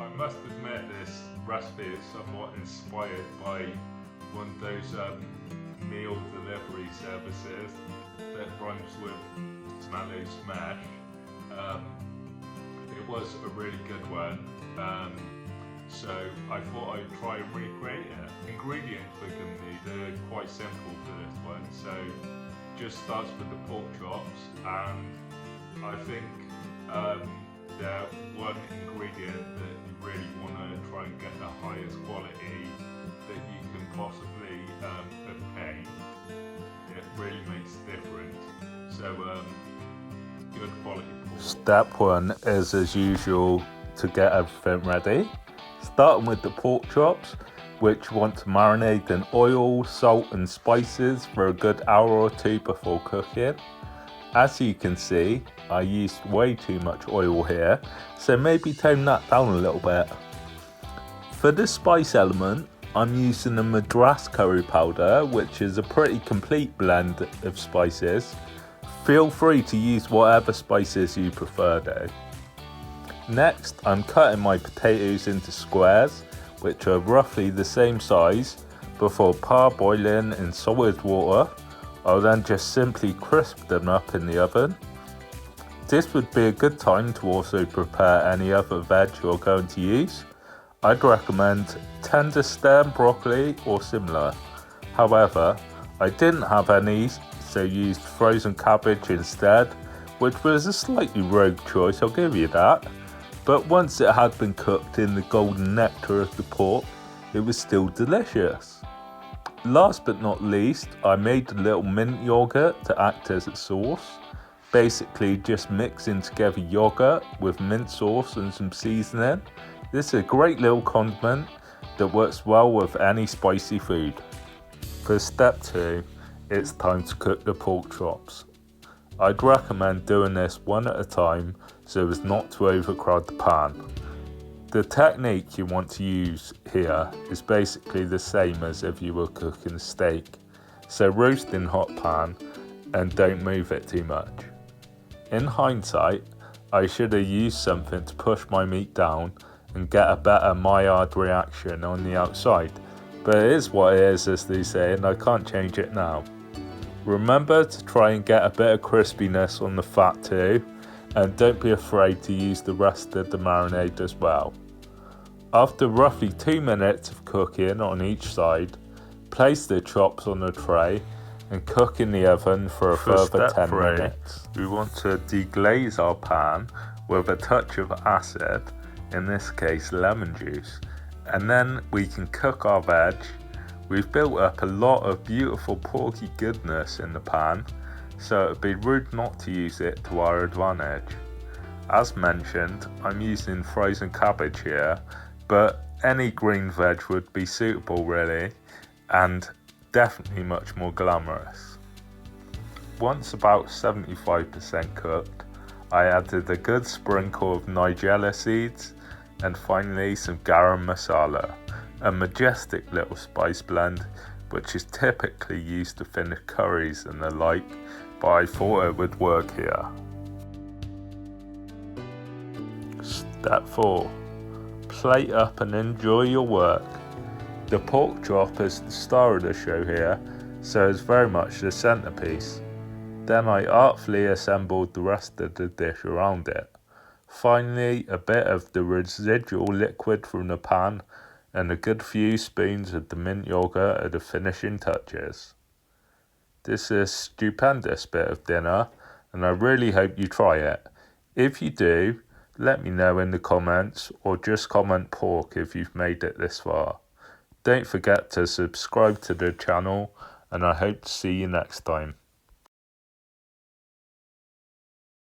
I must admit this recipe is somewhat inspired by one of those meal delivery services that rhymes with Smelly Smash. It was a really good one, so I thought I'd try and recreate it. Ingredients we're going to need are quite simple for this one, so just starts with the pork chops, and I think the one ingredient that you really want to try and get the highest quality that you can possibly obtain. It really makes a difference. So good quality pork. Step 1 is, as usual, to get everything ready. Starting with the pork chops, which you want to marinate in oil, salt and spices for a good hour or two before cooking. As you can see, I used way too much oil here, so maybe tone that down a little bit. For the spice element, I'm using a Madras curry powder, which is a pretty complete blend of spices. Feel free to use whatever spices you prefer though. Next, I'm cutting my potatoes into squares, which are roughly the same size, before parboiling in solid water. I'll then just simply crisp them up in the oven. This would be a good time to also prepare any other veg you're going to use. I'd recommend tender stem broccoli or similar. However, I didn't have any, so used frozen cabbage instead, which was a slightly rogue choice, I'll give you that. But once it had been cooked in the golden nectar of the pork, it was still delicious. Last but not least, I made a little mint yogurt to act as a sauce. Basically just mixing together yogurt with mint sauce and some seasoning. This is a great little condiment that works well with any spicy food. For step 2, it's time to cook the pork chops. I'd recommend doing this one at a time so as not to overcrowd the pan. The technique you want to use here is basically the same as if you were cooking steak. So roast in hot pan and don't move it too much. In hindsight, I should have used something to push my meat down and get a better Maillard reaction on the outside. But it is what it is, as they say, and I can't change it now. Remember to try and get a bit of crispiness on the fat too, and don't be afraid to use the rest of the marinade as well. After roughly 2 minutes of cooking on each side, place the chops on a tray and cook in the oven for a further 10 minutes. We want to deglaze our pan with a touch of acid, in this case lemon juice, and then we can cook our veg. We've built up a lot of beautiful porky goodness in the pan, so it would be rude not to use it to our advantage. As mentioned, I'm using frozen cabbage here, but any green veg would be suitable really, and definitely much more glamorous. Once about 75% cooked, I added a good sprinkle of nigella seeds and finally some garam masala, a majestic little spice blend which is typically used to finish curries and the like, but I thought it would work here. Step 4. Plate up and enjoy your work. The pork chop is the star of the show here, so it's very much the centerpiece. Then I artfully assembled the rest of the dish around it. Finally, a bit of the residual liquid from the pan and a good few spoons of the mint yogurt are the finishing touches. This is a stupendous bit of dinner, and I really hope you try it. If you do, let me know in the comments, or just comment pork if you've made it this far. Don't forget to subscribe to the channel, and I hope to see you next time.